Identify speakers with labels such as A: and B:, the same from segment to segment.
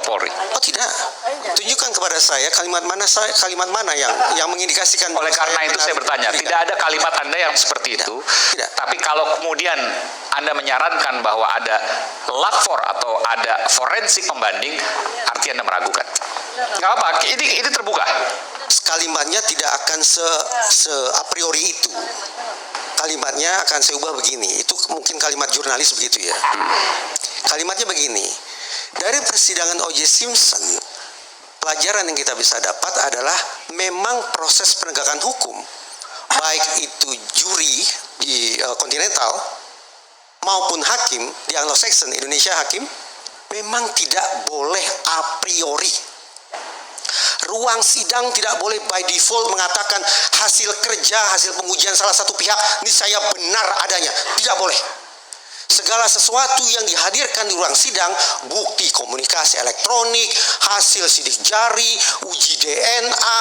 A: Polri?
B: Oh tidak. Tunjukkan kepada saya kalimat mana yang mengindikasikan.
A: Oleh karena itu saya bertanya, tidak ada kalimat Anda yang seperti itu.
B: Tidak.
A: Tapi kalau kemudian Anda menyarankan bahwa ada lapor atau ada forensik pembanding, arti Anda meragukan. Nggak apa, ini terbuka.
B: Kalimatnya tidak akan se a priori itu. Kalimatnya akan saya ubah begini. Itu mungkin kalimat jurnalis begitu ya. Kalimatnya begini. Dari persidangan O.J. Simpson, pelajaran yang kita bisa dapat adalah memang proses penegakan hukum, baik itu juri di kontinental maupun hakim di Anglo-Saxon, Indonesia hakim, memang tidak boleh a priori. Ruang sidang tidak boleh by default mengatakan hasil kerja, hasil pengujian salah satu pihak ini saya benar adanya. Tidak boleh. Segala sesuatu yang dihadirkan di ruang sidang, bukti komunikasi elektronik, hasil sidik jari, uji DNA,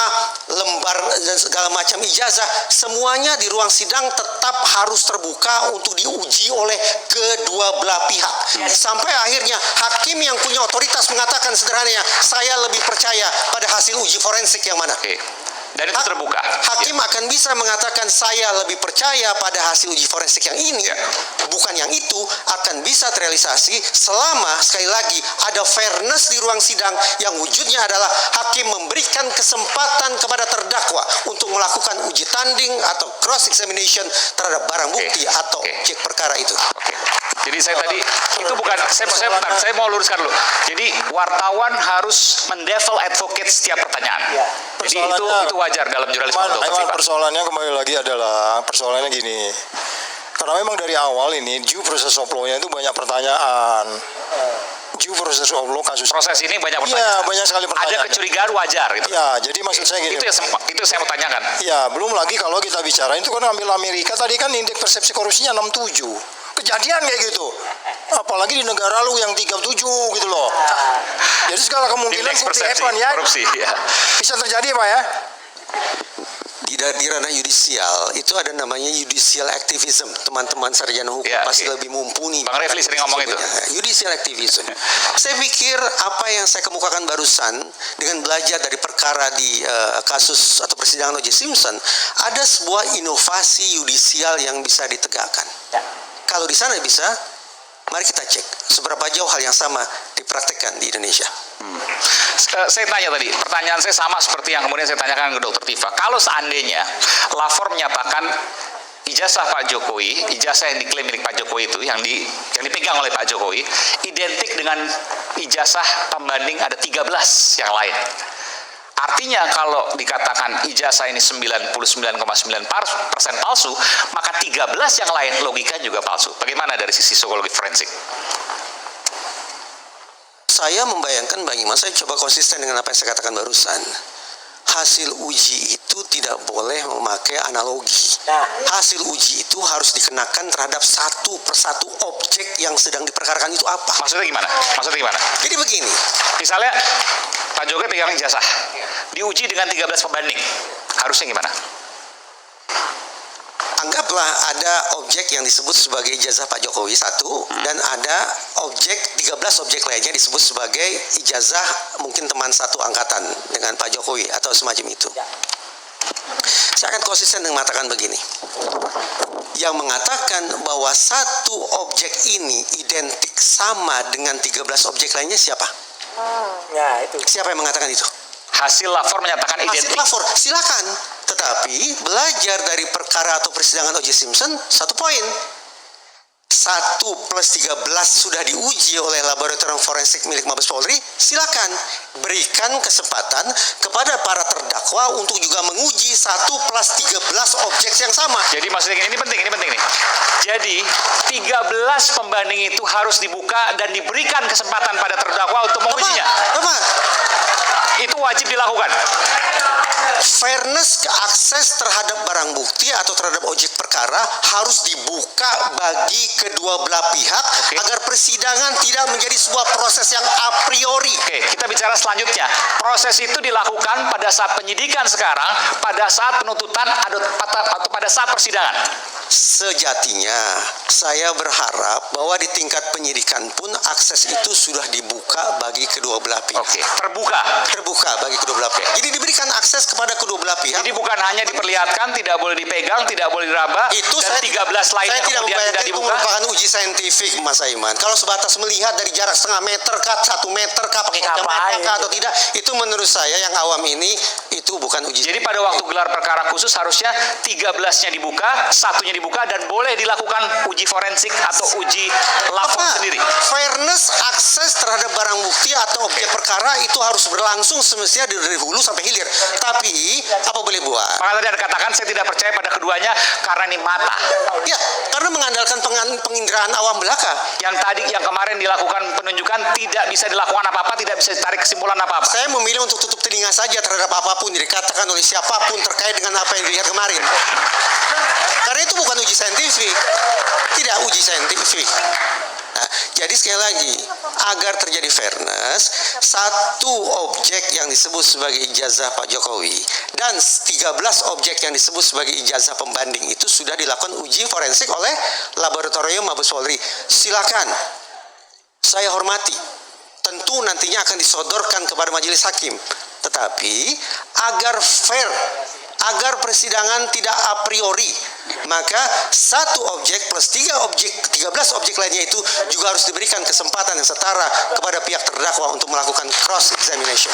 B: lembar dan segala macam ijazah, semuanya di ruang sidang tetap harus terbuka untuk diuji oleh kedua belah pihak. Sampai akhirnya hakim yang punya otoritas mengatakan sederhananya, saya lebih percaya pada hasil uji forensik yang mana.
A: Dan itu terbuka.
B: Hakim akan bisa mengatakan saya lebih percaya pada hasil uji forensik yang ini, bukan yang itu, akan bisa terrealisasi selama sekali lagi ada fairness di ruang sidang yang wujudnya adalah hakim memberikan kesempatan kepada terdakwa untuk melakukan uji tanding atau cross examination terhadap barang bukti atau objek perkara itu.
A: Jadi saya tadi itu bukan saya mau luruskan dulu. Jadi wartawan harus mendevil advocate setiap pertanyaan. Jadi itu wajar dalam jurnalisme.
C: Persoalannya kembali lagi adalah persoalannya gini. Karena memang dari awal ini due process of law-nya itu banyak pertanyaan. Due process of law proses
A: ini banyak pertanyaan.
C: Iya, banyak sekali pertanyaan.
A: Ada kecurigaan wajar gitu.
C: Ya, jadi maksud saya gini.
A: Itu saya mau tanyakan.
C: Ya, belum lagi kalau kita bicara itu kan ambil Amerika tadi kan indeks persepsi korupsinya 67. Kejadian kayak gitu. Apalagi di negara lu yang 37 gitu loh. Jadi segala kemungkinan bukti Evan ya.
A: Korupsi, ya.
C: Bisa terjadi Pak ya.
B: Di ranah yudisial itu ada namanya judicial activism. Teman-teman sarjana hukum pasti lebih mumpuni.
A: Bang Refli sering ngomong itu.
B: Judicial activism. Saya pikir apa yang saya kemukakan barusan dengan belajar dari perkara di kasus atau persidangan O.J. Simpson, ada sebuah inovasi yudisial yang bisa ditegakkan. Kalau di sana bisa, mari kita cek seberapa jauh hal yang sama dipraktekkan di Indonesia.
A: Saya tanya tadi, pertanyaan saya sama seperti yang kemudian saya tanyakan ke Dr. Tifa. Kalau seandainya lapor menyatakan ijazah Pak Jokowi, ijazah yang diklaim milik Pak Jokowi itu yang dipegang oleh Pak Jokowi, identik dengan ijazah pembanding ada 13 yang lain. Artinya kalau dikatakan ijazah ini 99,9% palsu, maka 13 yang lain logika juga palsu. Bagaimana dari sisi psikologi forensik?
B: Saya membayangkan Bang Iman, saya coba konsisten dengan apa yang saya katakan barusan. Hasil uji itu tidak boleh memakai analogi. Hasil uji itu harus dikenakan terhadap satu persatu objek yang sedang diperkarakan itu apa.
A: Maksudnya gimana?
B: Jadi begini.
A: Misalnya Pak Jokowi pegang ijazah, diuji dengan 13 pembanding, harusnya gimana?
B: Anggaplah ada objek yang disebut sebagai ijazah Pak Jokowi satu, dan ada 13 objek lainnya disebut sebagai ijazah mungkin teman satu angkatan dengan Pak Jokowi atau semacam itu. Saya akan konsisten dengan mengatakan begini. Yang mengatakan bahwa satu objek ini identik sama dengan 13 objek lainnya siapa?
C: Ya, itu.
B: Siapa yang mengatakan itu?
A: Hasil lapor menyatakan identik.
B: Hasil lapor, silakan. Tetapi belajar dari perkara atau persidangan O.J. Simpson, satu poin. 1 plus 13 sudah diuji oleh laboratorium forensik milik Mabes Polri, silakan berikan kesempatan kepada para terdakwa untuk juga menguji 1 plus 13 objek yang sama.
A: Jadi maksudnya ini penting nih. Jadi 13 pembanding itu harus dibuka dan diberikan kesempatan pada terdakwa untuk mengujinya.
B: Tepat.
A: Itu wajib dilakukan.
B: Fairness akses terhadap barang bukti atau terhadap objek perkara harus dibuka bagi kedua belah pihak agar persidangan tidak menjadi sebuah proses yang a priori.
A: Kita bicara selanjutnya. Proses itu dilakukan pada saat penyidikan sekarang, pada saat penuntutan atau pada saat persidangan.
B: sejatinya saya berharap bahwa di tingkat penyidikan pun akses itu sudah dibuka bagi kedua belah pihak.
A: Oke, terbuka.
B: Terbuka bagi kedua belah pihak. Jadi diberikan akses kepada kedua belah pihak.
A: Jadi bukan hanya diperlihatkan, tidak boleh dipegang, tidak boleh diraba,
B: Itu
A: dan
B: saya
A: 13 lainnya
B: saya tidak
A: kemudian
B: membayangkan
A: tidak
B: itu
A: dibuka.
B: merupakan uji saintifik, Mas Aiman. Kalau sebatas melihat dari jarak setengah meter kah, 1 meter kah, pakai kacamata kah atau tidak, itu menurut saya yang awam ini itu bukan uji.
A: Jadi pada waktu gelar perkara khusus harusnya 13-nya dibuka, satunya dibuka, dan boleh dilakukan uji forensik atau uji lapor sendiri.
B: Fairness akses terhadap barang bukti atau objek perkara itu harus berlangsung semestinya dari hulu sampai hilir. Tapi apa boleh buat?
A: Maka tadi Anda katakan saya tidak percaya pada keduanya karena ini mata.
B: Ya, karena mengandalkan penginderaan awam belaka.
A: Yang kemarin dilakukan penunjukan tidak bisa dilakukan apa-apa, tidak bisa ditarik kesimpulan apa-apa.
B: Saya memilih untuk tutup telinga saja terhadap apapun yang dikatakan oleh siapapun terkait dengan apa yang dilihat kemarin. Karena itu bukan uji saintifik. Tidak uji saintifik. Nah, jadi sekali lagi, agar terjadi fairness, satu objek yang disebut sebagai ijazah Pak Jokowi dan 13 objek yang disebut sebagai ijazah pembanding itu sudah dilakukan uji forensik oleh Laboratorium Mabes Polri. Silakan, saya hormati. Tentu nantinya akan disodorkan kepada majelis hakim. Tetapi agar fair, agar persidangan tidak a priori, maka satu objek plus 13 objek lainnya itu juga harus diberikan kesempatan yang setara kepada pihak terdakwa untuk melakukan cross examination.